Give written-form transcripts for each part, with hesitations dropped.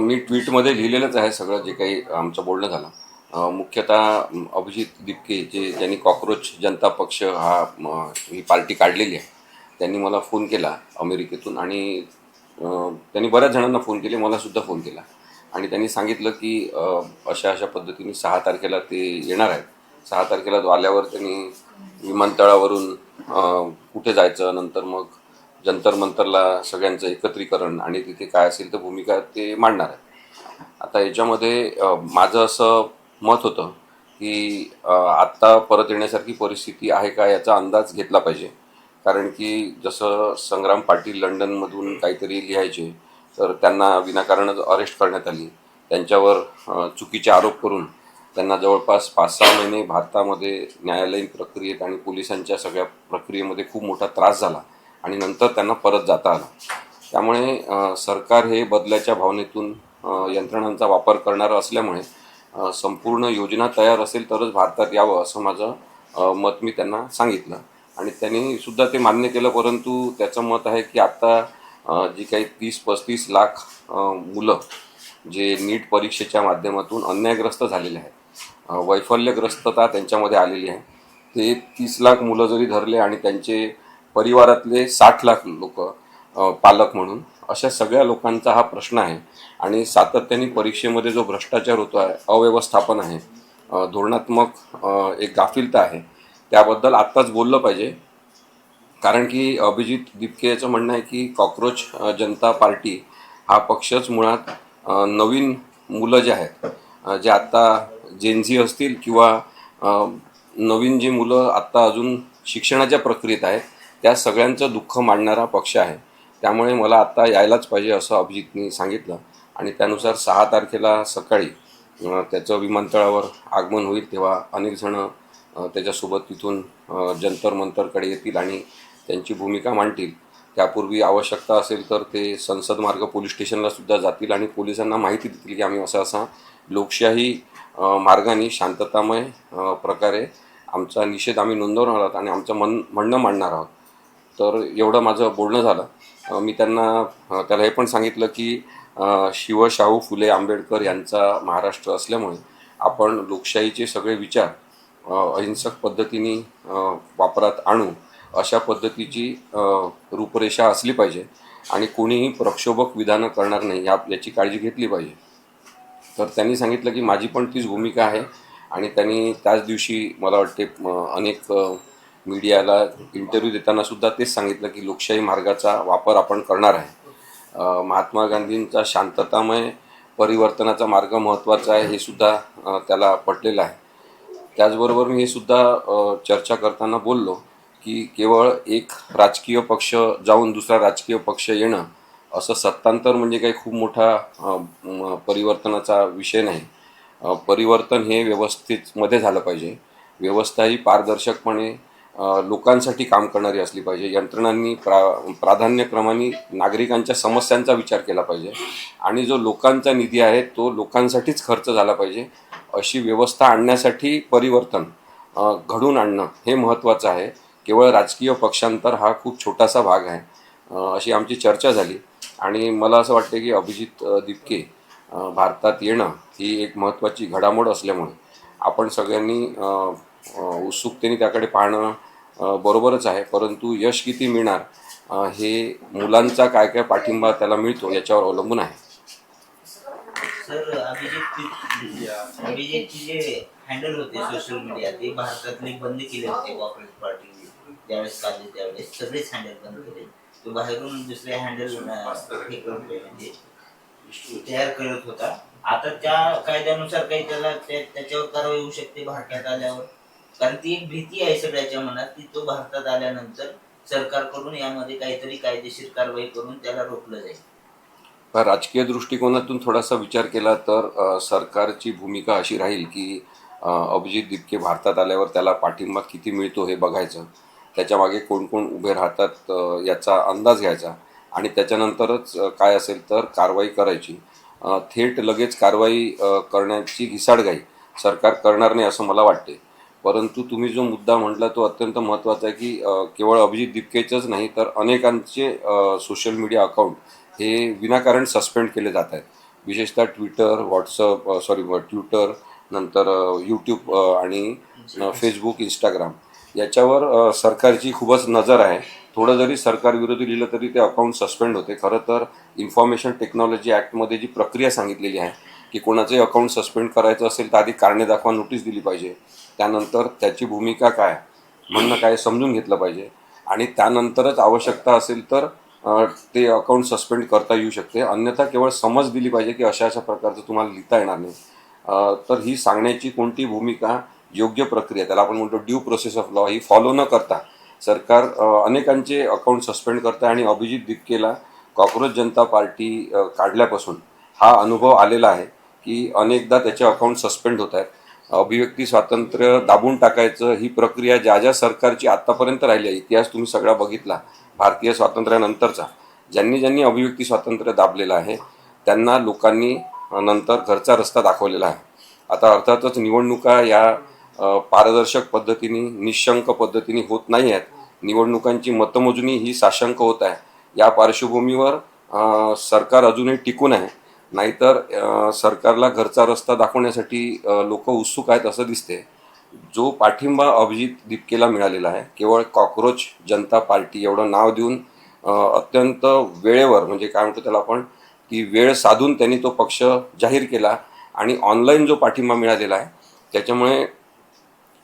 मी ट्विटमध्ये लिहिलेलंच आहे सगळं जे काही आमचं बोलणं झालं. मुख्यतः अभिजित दिपके ज्यांनी कॉक्रोच जनता पक्ष ही पार्टी काढलेली आहे, त्यांनी मला फोन केला अमेरिकेतून आणि त्यांनी बऱ्याच जणांना फोन केले, मलासुद्धा फोन केला आणि त्यांनी सांगितलं की अशा अशा पद्धतीने 6 तारखेला ते येणार आहेत. 6 तारखेला आल्यावर त्यांनी विमानतळावरून कुठे जायचं, नंतर मग जंतर मंतरला सगळ्यांचं एकत्रीकरण आणि तिथे काय असेल तर भूमिका ते मांडणार आहे. आता याच्यामध्ये माझं असं मत होतं की आत्ता परत येण्यासारखी परिस्थिती आहे का याचा अंदाज घेतला पाहिजे. कारण की जसं संग्राम पाटील लंडनमधून काहीतरी लिहायचे तर त्यांना विनाकारणच अरेस्ट करण्यात आली, त्यांच्यावर चुकीचे आरोप करून त्यांना जवळपास 5-6 महिने भारतामध्ये न्यायालयीन प्रक्रियेत आणि पोलिसांच्या सगळ्या प्रक्रियेमध्ये खूप मोठा त्रास झाला आणि नंतर त्यांना परत जाता आलं. त्यामुळे सरकार हे बदल्याच्या भावनेतून यंत्रणांचा वापर करणारं असल्यामुळे संपूर्ण योजना तयार असेल तरच भारतात यावं असं माझं मत मी त्यांना सांगितलं आणि त्यांनी सुद्धा ते मान्य केलं. परंतु त्याचं मत आहे की आत्ता जी काही 30-35 लाख मुलं जे नीट परीक्षेच्या माध्यमातून अन्यायग्रस्त झालेले आहेत, वैफल्यग्रस्तता त्यांच्यामध्ये आलेली आहे, ते 30 लाख मुलं जरी धरले आणि त्यांचे परिवारातले 60 लाख लोक पालक म्हणून अशा सगळ्या लोकांचा हा प्रश्न आहे. आणि सातत्याने परीक्षेमध्ये जो भ्रष्टाचार होतो आहे, अव्यवस्थापन आहे, धोरणात्मक एक गाफिलता आहे, त्याबद्दल आत्ताच बोललं पाहिजे. कारण की अभिजित दिपके याचं म्हणणं आहे की कॉक्रोच जनता पार्टी हा पक्षच मुळात नवीन मुलं जे आहेत, जे आत्ता जेनझी असतील किंवा नवीन जी मुलं आत्ता अजून शिक्षणाच्या प्रक्रियेत आहेत, त्या सगळ्यांचं दुःख मांडणारा पक्ष आहे. त्यामुळे मला आत्ता यायलाच पाहिजे असं अभिजितनी सांगितलं आणि त्यानुसार 6 तारखेला सकाळी त्याचं विमानतळावर आगमन होईल. तेव्हा अनेक जणं त्याच्यासोबत तिथून जंतर मंतरकडे येतील आणि त्यांची भूमिका मांडतील. त्यापूर्वी आवश्यकता असेल तर ते संसद मार्ग पोलीस स्टेशनला सुद्धा जातील आणि पोलिसांना माहिती देतील की आम्ही असा लोकशाही मार्गाने शांततामय प्रकारे आमचा निषेध आम्ही नोंदवणार आहोत आणि आमचं म्हणणं मांडणार आहोत. तर एवढं माझं बोलणं झालं. मी त्याला हे पण सांगितलं की शाहू फुले आंबेडकर यांचा महाराष्ट्र असल्यामुळे आपण लोकशाहीचे सगळे विचार अहिंसक पद्धतीने वापरात आणू अशा पद्धतीची रूपरेषा असली पाहिजे आणि कोणीही प्रक्षोभक विधानं करणार नाही याची काळजी घेतली पाहिजे. तर त्यांनी सांगितलं की माझी पण तीच भूमिका आहे आणि त्यांनी त्याच दिवशी मला वाटते अनेक मीडियाला इंटरव्ह्यू देताना सुद्धा तेच सांगितलं की लोकशाही मार्गाचा वापर आपण करणार आहे. महात्मा गांधींचा शांततामय परिवर्तनाचा मार्ग महत्त्वाचा आहे हे सुद्धा त्याला पटलेलं आहे. त्याचबरोबर मी हे सुद्धा चर्चा करताना बोललो की केवळ एक राजकीय पक्ष जाऊन दुसरा राजकीय पक्ष येणं असं सत्तांतर म्हणजे काही खूप मोठा परिवर्तनाचा विषय नाही. परिवर्तन हे व्यवस्थेमध्ये झालं पाहिजे. व्यवस्था ही पारदर्शकपणे लोकांसाठी काम करणारी असली पाहिजे. यंत्रणांनी प्राधान्यक्रमाने नागरिकांच्या समस्यांचा विचार केला पाहिजे आणि जो लोकांचा निधी आहे तो लोकांसाठीच खर्च झाला पाहिजे. अशी व्यवस्था आणण्यासाठी परिवर्तन घडून आणणं हे महत्त्वाचं आहे. केवळ राजकीय पक्षांतर हा खूप छोटासा भाग आहे. अशी आमची चर्चा झाली आणि मला असं वाटतं की अभिजित दिपके भारतात येणं ही एक महत्त्वाची घडामोड असल्यामुळे आपण सगळ्यांनी उत्सुकतेने त्याकडे पाहणं बरोबरच आहे. परंतु यश किती मिळणार हे मुलांचा काय काय पाठिंबा त्याला मिळतो याच्यावर अवलंबून आहे. सर, अभिजितचे जे हँडल होते सोशल मीडिया ते भारतातले बंद केले होते. कॉंग्रेस पार्टीने ज्यावेळेस काढले त्यावेळेस सगळेच हँडल बंद केले. तो बाहेरून दुसरे हँडल म्हणजे तयार करत होता. आता त्या कायद्यानुसार काही त्याच्यावर कारवाई होऊ शकते भारतात आल्यावर, कारण ती एक भीती आहे सगळ्याच्या मनात की तो भारतात आल्यानंतर सरकारकडून यामध्ये काहीतरी कायदेशीर कारवाई करून त्याला रोखलं जाईल. राजकीय दृष्टिकोनातून थोडासा विचार केला तर सरकारची भूमिका अशी राहील की अभिजित दिपके भारतात आल्यावर त्याला पाठिंबा किती मिळतो हे बघायचं, त्याच्यामागे कोण कोण उभे राहतात याचा अंदाज घ्यायचा आणि त्याच्यानंतरच काय असेल तर कारवाई करायची. थेट लगेच कारवाई करण्याची घिसाडघाई सरकार करणार नाही असं मला वाटते. परंतु तुम्ही जो मुद्दा म्हटला तो अत्यंत महत्त्वाचा आहे की केवळ अभिजित दिपकेचंच नाही तर अनेकांचे सोशल मीडिया अकाउंट हे विनाकारण सस्पेंड केले जात आहेत. विशेषतः ट्विटर, नंतर यूट्यूब आणि फेसबुक, इंस्टाग्राम याच्यावर सरकारची खूपच नजर आहे. थोडं जरी सरकार विरोधी लिहिलं तरी ते अकाउंट सस्पेंड होते. खरं तर इन्फॉर्मेशन टेक्नॉलॉजी ॲक्टमध्ये जी प्रक्रिया सांगितलेली आहे की कोणाचंही अकाउंट सस्पेंड करायचं असेल तर आधी कारणे दाखवा नोटीस दिली पाहिजे, त्यानंतर त्याची भूमिका काय, म्हणणं काय समजून घेतलं पाहिजे आणि त्यानंतरच आवश्यकता असेल तर ते अकाउंट सस्पेंड करता येऊ शकते. अन्यथा केवळ समज दिली पाहिजे की अशा अशा प्रकारचं तुम्हाला लिहिता येणार नाही. तर ही सांगण्याची कोणती भूमिका, योग्य प्रक्रिया, त्याला आपण म्हणतो due process of law, he follow न करता सरकार अनेकांचे अकाउंट सस्पेंड करतं. आणि अभिजित दिपकेला कॉक्रोच जनता पार्टी काढल्यापासून हा अनुभव आलेला आहे की अनेकदा त्याचे अकाउंट सस्पेंड होत आहेत. अभिव्यक्ती स्वातंत्र्य दाबून टाकायचं ही प्रक्रिया ज्या ज्या सरकारची आत्तापर्यंत राहिली आहे, इतिहास तुम्ही सगळा बघितला भारतीय स्वातंत्र्यानंतरचा, ज्यांनी ज्यांनी अभिव्यक्ती स्वातंत्र्य दाबलेलं आहे त्यांना लोकांनी नंतर घरचा रस्ता दाखवलेला आहे. आता अर्थातच निवडणुका या पारदर्शक पद्धतीने, निशंक पद्धतीने होत नाही आहेत. निवडणुकांची मतमोजणी ही साशंक होत आहे. या पार्श्वभूमीवर सरकार अजूनही टिकून आहे. नाहीतर सरकारला घरचा रस्ता दाखवण्यासाठी लोक उत्सुक आहेत असं दिसते. जो पाठिंबा अभिजित दिपकेला मिळालेला आहे केवळ कॉक्रोच जनता पार्टी एवढं नाव देऊन अत्यंत वेळेवर, म्हणजे काय म्हणतो त्याला आपण, की वेळ साधून त्यांनी तो पक्ष जाहीर केला आणि ऑनलाईन जो पाठिंबा मिळालेला आहे त्याच्यामुळे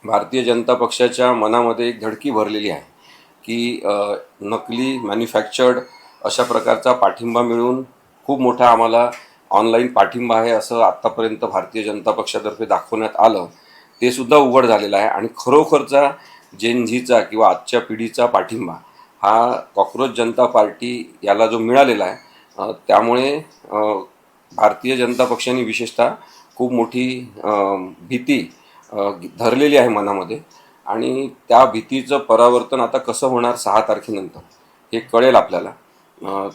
भारतीय जनता पक्षाच्या मनामध्ये एक धडकी भरलेली आहे की नकली, मॅन्युफॅक्चर्ड अशा प्रकारचा पाठिंबा मिळून खूप मोठा आम्हाला ऑनलाईन पाठिंबा आहे असं आत्तापर्यंत भारतीय जनता पक्षातर्फे दाखवण्यात आलं, ते सुद्धा उघड झालेलं आहे. आणि खरोखरचा जेनझीचा किंवा आजच्या पिढीचा पाठिंबा हा कॉक्रोच जनता पार्टी याला जो मिळालेला आहे, त्यामुळे भारतीय जनता पक्षाने विशेषतः खूप मोठी भीती धरलेली आहे मनामध्ये. आणि त्या भीतीचं परावर्तन आता कसं होणार 6 तारखेनंतर हे कळेल आपल्याला.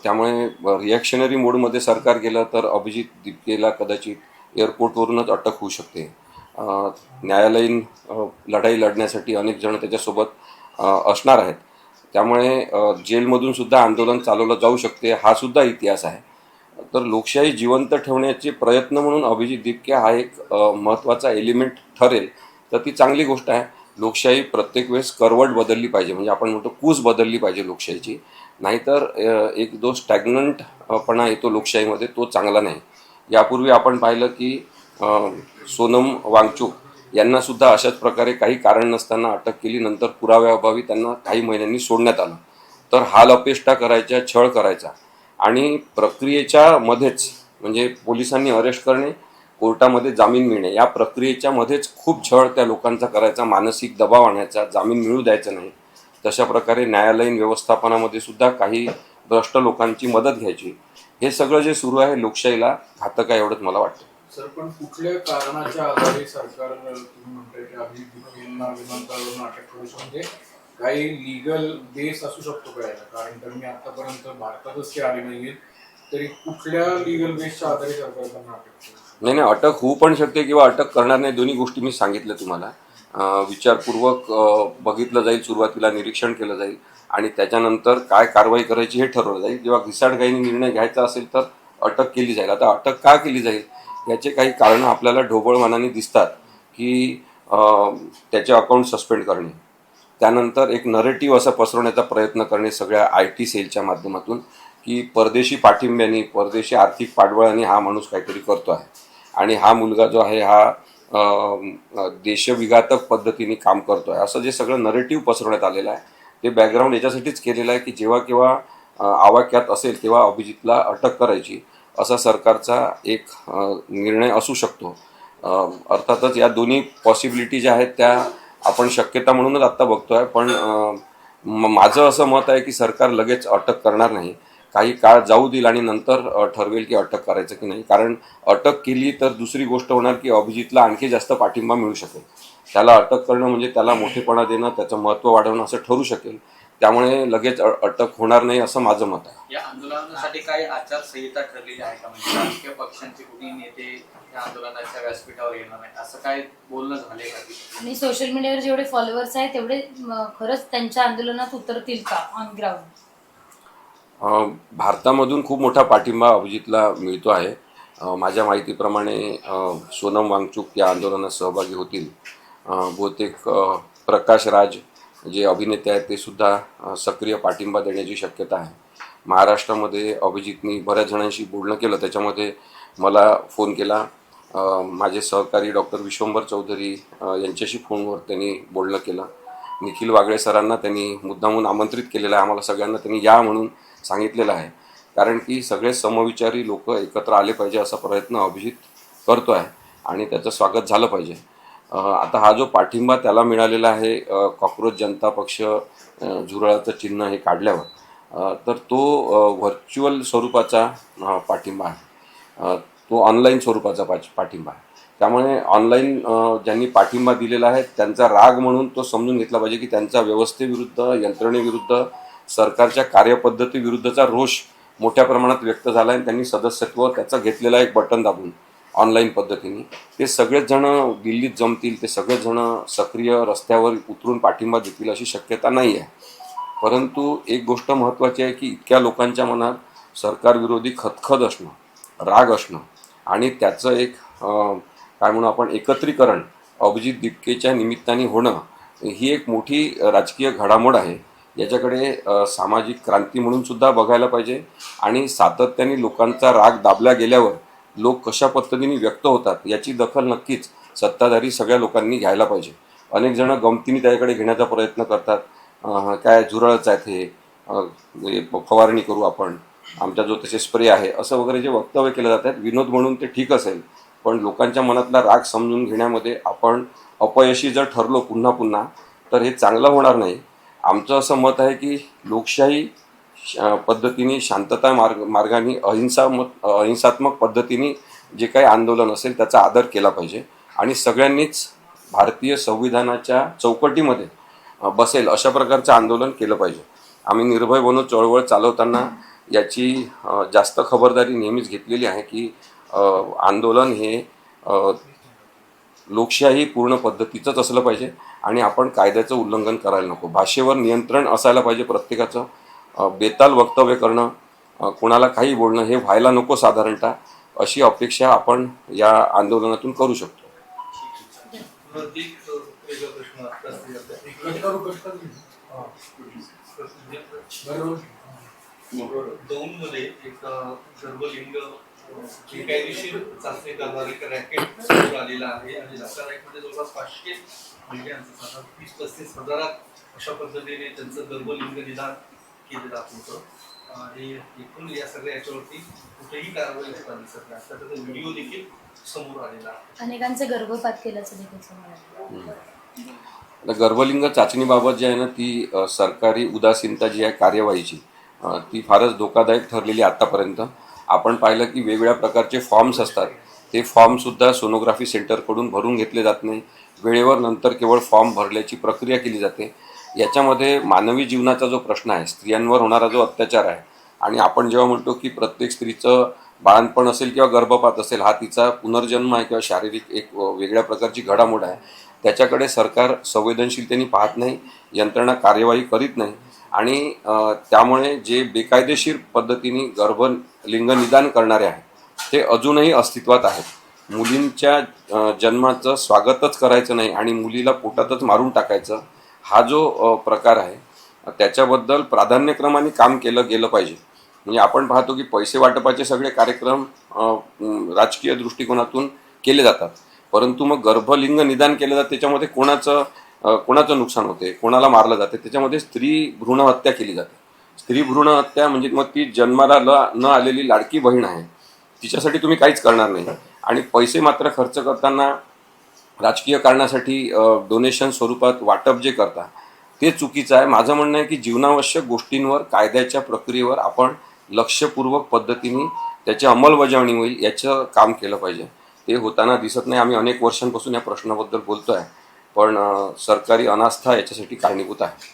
त्यामुळे रिॲक्शनरी मोडमध्ये सरकार गेलं तर अभिजित दिपकेला कदाचित एअरपोर्टवरूनच अटक होऊ शकते. न्यायालयीन लढाई लढण्यासाठी अनेक जण त्याच्यासोबत असणार आहेत. त्यामुळे जेलमधून सुद्धा आंदोलन चालवलं जाऊ शकते, हा सुद्धा इतिहास आहे. तर लोकशाही जिवंत ठेवण्याचे प्रयत्न म्हणून अभिजित दिपके हा एक महत्त्वाचा एलिमेंट ठरेल तर ती चांगली गोष्ट आहे. लोकशाही प्रत्येक वेळेस करवट बदलली पाहिजे, म्हणजे आपण म्हणतो कूस बदलली पाहिजे लोकशाहीची. नाहीतर एक जो स्टॅग्नंटपणा येतो लोकशाहीमध्ये तो चांगला नाही. यापूर्वी आपण पाहिलं की सोनम वांगचुक यांनासुद्धा अशाच प्रकारे काही कारण नसताना अटक केली, नंतर पुराव्याअभावी त्यांना काही महिन्यांनी सोडण्यात आलं. तर हालअपेष्टा करायच्या, छळ करायचा आणि प्रक्रियेच्या मध्येच, म्हणजे पोलिसांनी अरेस्ट करणे, कोर्टामध्ये जामीन मिळणे, या प्रक्रियेच्या मध्येच खूप छळ त्या लोकांचा करायचा, मानसिक दबाव आणायचा, जामीन मिळू द्यायचा नाही. तशा प्रकारे न्यायालयीन व्यवस्थापनामध्ये सुद्धा काही भ्रष्ट लोकांची मदत घ्यायची. हे सगळं जे सुरू आहे लोकशाहीला घातक आहे एवढंच मला वाटतं. सर, पण कुठल्या कारणाच्या आधारे सरकार तुम्ही म्हणताय की अभिजित दिपकेंना विमानतळावरून अटक करू शकते? काही लिगल बेस असू शकतो का याला? कारण तर मी आतापर्यंत भारतातच ते आले नाहीयेत, तरी कुठल्या लिगल बेसच्या आधारे सरकार त्यांना अटक करू? नाही, अटक होऊ पण शकते किंवा अटक करणार नाही, दोन्ही गोष्टी मी सांगितल्या तुम्हाला. विचारपूर्वक बघितलं जाईल, सुरुवातीला निरीक्षण केलं जाईल आणि त्याच्यानंतर काय कारवाई करायची हे ठरवलं जाईल. किंवा घिसाडघाईने निर्णय घ्यायचा असेल तर अटक केली जाईल. आता अटक का केली जाईल याचे काही कारणं आपल्याला ढोबळमानाने दिसतात की त्याचे अकाउंट सस्पेंड करणे, त्यानंतर एक नरेटिव्ह असा पसरवण्याचा प्रयत्न करणे सगळ्या IT सेलच्या माध्यमातून की परदेशी पाठिंब्याने, परदेशी आर्थिक पाठबळाने हा माणूस काहीतरी करतो आहे आणि हा मुलगा जो आहे हा देशविघातक पद्धतीने काम करतो आहे, असं जे सगळं नरेटिव्ह पसरवण्यात आलेलं आहे ते बॅकग्राऊंड याच्यासाठीच केलेलं आहे की जेव्हा केव्हा आवाक्यात असेल तेव्हा अभिजितला अटक करायची, असा सरकारचा एक निर्णय असू शकतो. अर्थातच या दोन्ही पॉसिबिलिटी ज्या आहेत त्या आपण शक्यता म्हणूनच आत्ता बघतोय. पण माझं असं मत आहे की सरकार लगेच अटक करणार नाही, काही काळ जाऊ देईल आणि नंतर ठरवेल की अटक करायचं की नाही. कारण अटक केली तर दुसरी गोष्ट होणार की अभिजितला आणखी जास्त पाठिंबा मिळू शकेल. त्याला अटक करणं म्हणजे त्याला मोठेपणा देणं, त्याचं महत्त्व वाढवणं असं ठरू शकेल. त्यामुळे लगेच अटक होणार नाही असं माझं मत आहे. या आंदोलनासाठी काही आचारसंहिता ठरलेली आहे का? म्हणजे राजकीय पक्षांचे कुणी नेते या आंदोलनाच्या व्यासपीठावर येणार नाही असं काय बोलणं झालंय का? आणि सोशल मीडियावर जेवढे फॉलोअर्स आहेत तेवढे खरंच त्यांच्या आंदोलनात उतरतील का ऑन ग्राउंड? भारतामधून खूप मोठा पाठिंबा अभिजितला मिळतो आहे. माझ्या माहितीप्रमाणे सोनम वांगचूक या आंदोलनात सहभागी होतील. बहुतेक प्रकाश राज जे अभिनेते आहेत ते सुद्धा सक्रिय पाठिंबा देण्याची शक्यता आहे. महाराष्ट्रामध्ये अभिजितनी बऱ्याच जणांशी बोलणं केलं, त्याच्यामध्ये मला फोन केला. माझे सहकारी डॉक्टर विश्वंभर चौधरी यांच्याशी फोनवर त्यांनी बोलणं केलं. निखिल वागळे सरांना त्यांनी मुद्दामून आमंत्रित केलेलं आहे. आम्हाला सगळ्यांना त्यांनी या म्हणून सांगितलेलं आहे, कारण की सगळे समविचारी लोक एकत्र आले पाहिजे असा प्रयत्न अभिजित करतो आहे आणि त्याचं स्वागत झालं पाहिजे. आता हा जो पाठिंबा त्याला मिळालेला आहे कॉक्रोच जनता पक्ष झुरळाचं चिन्ह हे काढल्यावर, तर तो व्हर्च्युअल स्वरूपाचा पाठिंबा आहे, तो ऑनलाईन स्वरूपाचा पाठिंबा आहे. त्यामुळे ऑनलाईन ज्यांनी पाठिंबा दिलेला आहे त्यांचा राग म्हणून तो समजून घेतला पाहिजे की त्यांचा व्यवस्थेविरुद्ध, यंत्रणेविरुद्ध, सरकारच्या कार्यपद्धतीविरुद्धचा रोष मोठ्या प्रमाणात व्यक्त झाला आहे. त्यांनी सदस्यत्व त्याचा घेतलेला एक बटन दाबून ऑनलाईन पद्धतीने ते सगळेच जण दिल्लीत जमतील, ते सगळेच जण सक्रिय रस्त्यावर उतरून पाठिंबा देतील अशी शक्यता नाही आहे. परंतु एक गोष्ट महत्त्वाची आहे की इतक्या लोकांच्या मनात सरकारविरोधी खदखद असणं, राग असणं आणि त्याचं एक काय म्हणू आपण एकत्रीकरण अभिजित दिपकेच्या निमित्ताने होणं ही एक मोठी राजकीय घडामोड आहे. याच्याकडे सामाजिक क्रांती म्हणून सुद्धा बघायला पाहिजे आणि सातत्याने लोकांचा राग दाबला गेल्यावर लोक कशा पद्धतीने व्यक्त होतात याची दखल नक्कीच सत्ताधारी सगळ्या लोकांनी घ्यायला पाहिजे. अनेक जण गमतीने त्याच्याकडे घेण्याचा प्रयत्न करतात. काय झुरळच आहेत हे, फवारणी करू आपण, आमच्या जो तसे स्प्रे आहे असं वगैरे जे वक्तव्य केलं जात आहेत, विनोद म्हणून ते ठीक असेल, पण लोकांच्या मनातला राग समजून घेण्यामध्ये आपण अपयशी जर ठरलो पुन्हा पुन्हा तर हे चांगलं होणार नाही. आमचं असं मत आहे की लोकशाही पद्धतीने शांतता मार्गाने अहिंसात्मक पद्धतीने जे काही आंदोलन असेल त्याचा आदर केला पाहिजे आणि सगळ्यांनीच भारतीय संविधानाच्या चौकटीमध्ये बसेल अशा प्रकारचं आंदोलन केलं पाहिजे. आम्ही निर्भय बनू चळवळ चालवताना याची जास्त खबरदारी नेहमीच घेतलेली आहे की आंदोलन हे लोकशाही पूर्ण पद्धतीचंच असलं पाहिजे आणि आपण कायद्याचं उल्लंघन करायला नको. भाषेवर नियंत्रण असायला पाहिजे प्रत्येकाचं. बेताल वक्तव्य करणं, कोणाला काही बोलणं हे व्हायला नको साधारणतः, अशी अपेक्षा आपण या आंदोलनातून करू शकतो. दौंडमध्ये एक गर्भलिंग बेकायदेशीर चाचणी करणारे एक रॅकेट समोर आलेला आहे आणि त्या रॅकेटमध्ये जवळपास 500 महिलांचं 30-35 हजारात अशा पद्धतीने त्यांचं गर्भलिंग निदान केलं जात होतं आणि एकूण या सगळ्या याच्यावरती कुठेही कारवाई होताना दिसत नाही. आता त्याचा व्हिडिओ देखील समोर आलेला आहे. अनेकांचे गर्भपात केल्याचं देखील समोर आलं. गर्भलिंग चाचणीबाबत जी आहे ना ती सरकारी उदासीनता जी आहे कार्यवाहीची ती फारच धोकादायक ठरलेली आत्तापर्यंत. आपण पाहिलं की वेगवेगळ्या प्रकारचे फॉर्म्स असतात, ते फॉर्मसुद्धा सोनोग्राफी सेंटरकडून भरून घेतले जात नाही. वेळेवर नंतर केवळ फॉर्म भरल्याची प्रक्रिया केली जाते. याच्यामध्ये मानवी जीवनाचा जो प्रश्न आहे, स्त्रियांवर होणारा जो अत्याचार आहे, आणि आपण जेव्हा म्हणतो की प्रत्येक स्त्रीचं बाळंतपण असेल किंवा गर्भपात असेल हा तिचा पुनर्जन्म आहे किंवा शारीरिक एक वेगळ्या प्रकारची घडामोड आहे, त्याच्याकडे सरकार संवेदनशीलतेने पाहत नाही, यंत्रणा कार्यवाही करीत नाही आणि त्यामुळे जे बेकायदेशीर पद्धतीने गर्भलिंग निदान करणारे आहेत ते अजूनही अस्तित्वात आहेत. मुलींच्या जन्माचं स्वागतच करायचं नाही आणि मुलीला पोटातच मारून टाकायचं, हा जो प्रकार आहे त्याच्याबद्दल प्राधान्यक्रमाने काम केलं गेलं पाहिजे. म्हणजे आपण पाहतो की पैसे वाटपाचे सगळे कार्यक्रम राजकीय दृष्टिकोनातून केले जातात, परंतु मग गर्भलिंग निदान केलं जातं त्याच्यामध्ये कोणाचं नुकसान होते, कोणाला मारलं जाते, त्याच्यामध्ये स्त्री भ्रूण हत्या केली जाते. स्त्री भ्रूण हत्या म्हणजे मग ती जन्माला न आलेली लाडकी बहीण आहे, तिच्यासाठी तुम्ही काहीच करणार नाही आणि पैसे मात्र खर्च करताना राजकीय कारणासाठी डोनेशन स्वरूपात वाटप जे करता ते चुकीचं आहे. माझं म्हणणं आहे की जीवनावश्यक गोष्टींवर कायद्याच्या प्रक्रियेवर आपण लक्षपूर्वक पद्धतीने त्याची अंमलबजावणी होईल याचं काम केलं पाहिजे. ते होताना दिसत नाही. आम्ही अनेक वर्षांपासून या प्रश्नाबद्दल बोलतो आहे, पण सरकारी अनास्था याच्यासाठी कारणीभूत आहे.